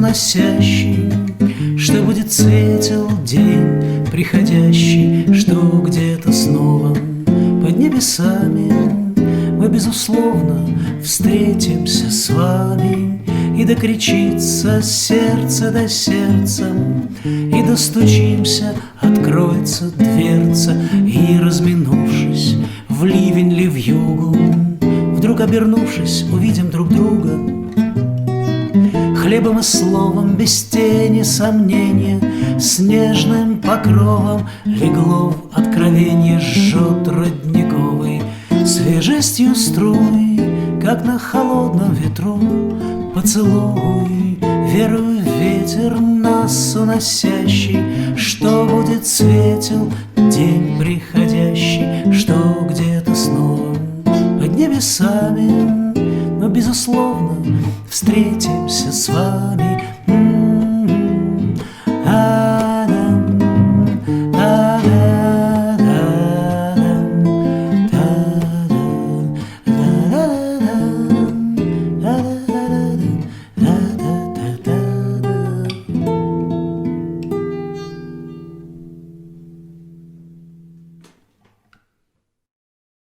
уносящий, что будет светел день приходящий, что где-то снова под небесами мы, безусловно, встретимся с вами, и докричится сердце до сердца, и достучимся, откроется дверца, и, разминувшись в ливень ли в югу, вдруг обернувшись, увидим друг друга. Хлебом и словом, без тени сомнения, с нежным покровом легло в откровенье, жжет родниковый свежестью струй, как на холодном ветру поцелуй. Верую в ветер нас уносящий, что будет светел день приходящий, что где-то снова под небесами, но, безусловно, встретимся с вами.